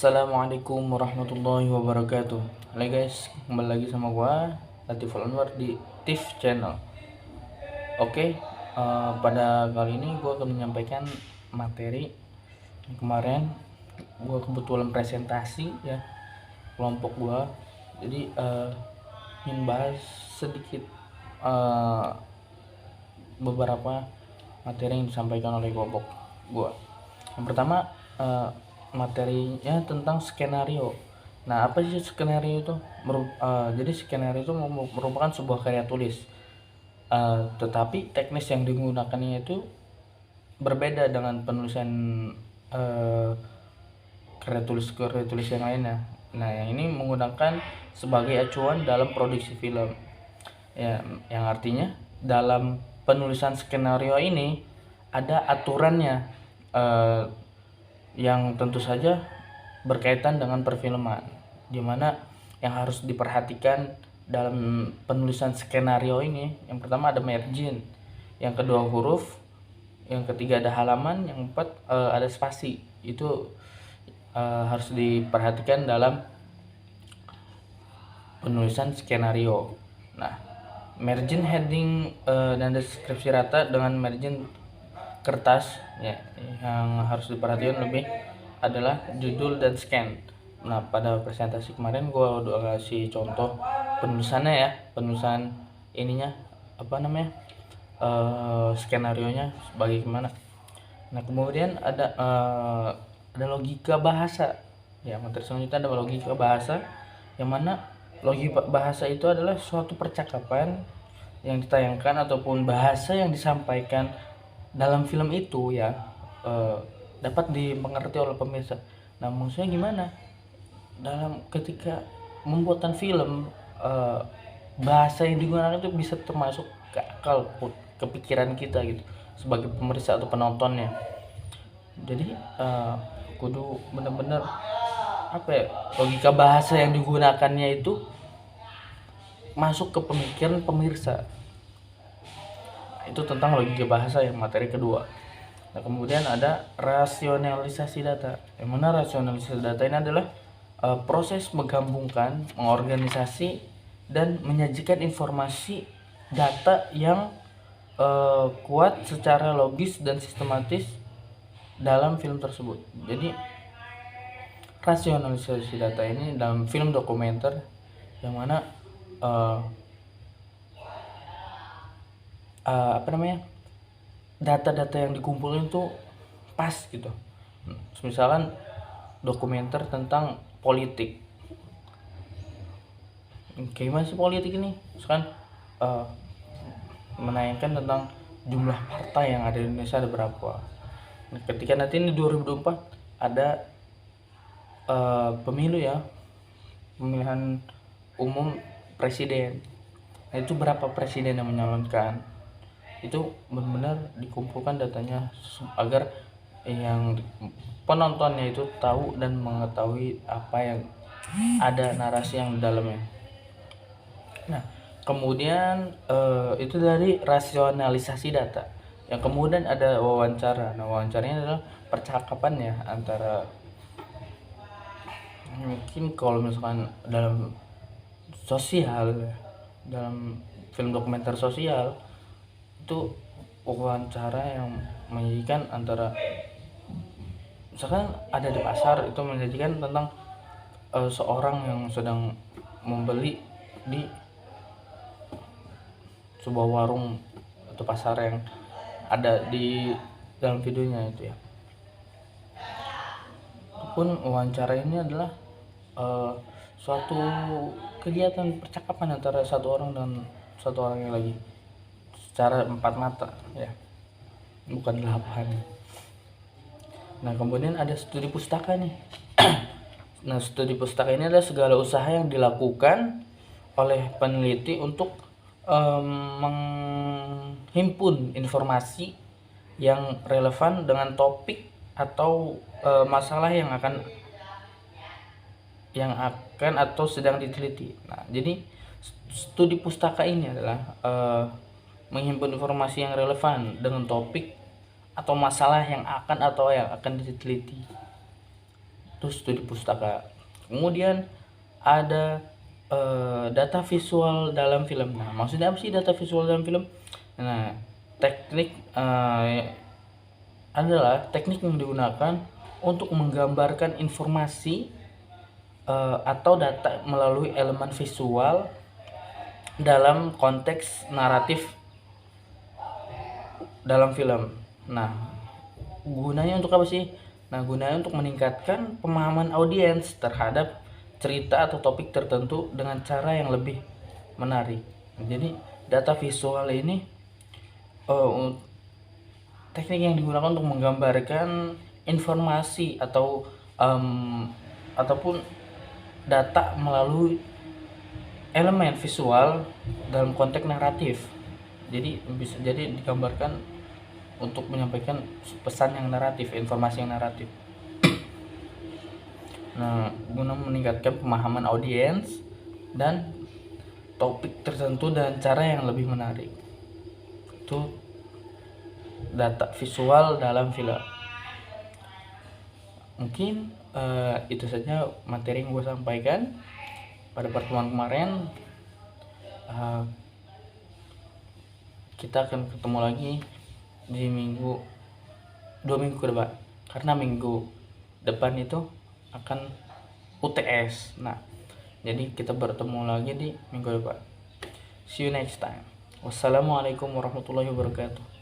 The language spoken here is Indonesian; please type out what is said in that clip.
Assalamualaikum warahmatullahi wabarakatuh. Halo guys, kembali lagi sama gua Latiful Anwar di TIF Channel. Oke, pada kali ini gua akan menyampaikan materi yang kemarin gua kebetulan presentasi ya kelompok gua. Jadi ingin bahas sedikit beberapa materi yang disampaikan oleh kelompok gua. Yang pertama, materinya tentang skenario. Nah, apa sih skenario itu? Jadi skenario itu merupakan sebuah karya tulis, tetapi teknis yang digunakannya itu berbeda dengan penulisan karya tulis yang lainnya. Nah, yang ini menggunakan sebagai acuan dalam produksi film, ya, yang artinya dalam penulisan skenario ini ada aturannya, yang tentu saja berkaitan dengan perfilman, di mana yang harus diperhatikan dalam penulisan skenario ini, yang pertama ada margin, yang kedua huruf, yang ketiga ada halaman, yang keempat ada spasi. Itu harus diperhatikan dalam penulisan skenario. Nah, margin heading dan deskripsi rata dengan margin kertas ya, yang harus diperhatikan lebih adalah judul dan scan. Nah, pada presentasi kemarin gue udah kasih contoh penulisannya ya, penulisan ininya apa namanya, skenario nya bagaimana. Nah, kemudian ada logika bahasa ya. Materi selanjutnya ada logika bahasa, yang mana logika bahasa itu adalah suatu percakapan yang ditayangkan ataupun bahasa yang disampaikan dalam film itu ya, dapat dimengerti oleh pemirsa. Nah, maksudnya gimana? Dalam ketika membuatan film, bahasa yang digunakan itu bisa termasuk ke akal, ke pikiran kita gitu sebagai pemirsa atau penontonnya. Jadi kudu bener-bener apa ya, logika bahasa yang digunakannya itu masuk ke pemikiran pemirsa. Itu tentang logika bahasa yang materi kedua. Nah, kemudian ada rasionalisasi data. Yang mana rasionalisasi data ini adalah proses menggabungkan, mengorganisasi, dan menyajikan informasi data yang kuat secara logis dan sistematis dalam film tersebut. Jadi rasionalisasi data ini dalam film dokumenter, yang mana apa namanya, data-data yang dikumpulin tuh pas gitu. Misalkan dokumenter tentang politik, gimana sih politik ini, misalkan menanyakan tentang jumlah partai yang ada di Indonesia ada berapa. Nah, ketika nanti ini 2024 ada pemilu ya, pemilihan umum presiden. Nah, itu berapa presiden yang menyalonkan, itu benar-benar dikumpulkan datanya agar yang penontonnya itu tahu dan mengetahui apa yang ada, narasi yang di dalamnya. Nah, kemudian itu dari rasionalisasi data. Yang kemudian ada wawancara. Nah, wawancaranya adalah percakapan ya antara, mungkin kalau misalkan dalam sosial, dalam film dokumenter sosial, itu wawancara yang menyajikan antara, misalkan ada di pasar, itu menyajikan tentang seorang yang sedang membeli di sebuah warung atau pasar yang ada di dalam videonya itu ya. Ataupun wawancara ini adalah suatu kegiatan percakapan antara satu orang dan satu orang yang lagi secara empat mata ya, bukan 8. Nah, kemudian ada studi pustaka nih. Nah, studi pustaka ini adalah segala usaha yang dilakukan oleh peneliti untuk menghimpun informasi yang relevan dengan topik atau masalah yang akan atau sedang diteliti. Nah, jadi studi pustaka ini adalah menghimpun informasi yang relevan dengan topik atau masalah yang akan diteliti. itu studi pustaka. Kemudian ada data visual dalam film. Nah, maksudnya apa sih data visual dalam film? Nah, teknik adalah teknik yang digunakan untuk menggambarkan informasi atau data melalui elemen visual dalam konteks naratif dalam film. Nah, gunanya untuk apa sih? Nah, gunanya untuk meningkatkan pemahaman audiens terhadap cerita atau topik tertentu dengan cara yang lebih menarik. Jadi, data visual ini teknik yang digunakan untuk menggambarkan informasi atau ataupun data melalui elemen visual dalam konteks naratif. Jadi bisa jadi digambarkan untuk menyampaikan pesan yang naratif, informasi yang naratif. Nah, guna meningkatkan pemahaman audiens dan topik tertentu dengan cara yang lebih menarik. Itu data visual dalam film. Mungkin itu saja materi yang gue sampaikan pada pertemuan kemarin. Kita akan ketemu lagi di 2 minggu ke depan, karena minggu depan itu akan UTS. Nah, jadi kita bertemu lagi di minggu depan. See you next time. Wassalamualaikum warahmatullahi wabarakatuh.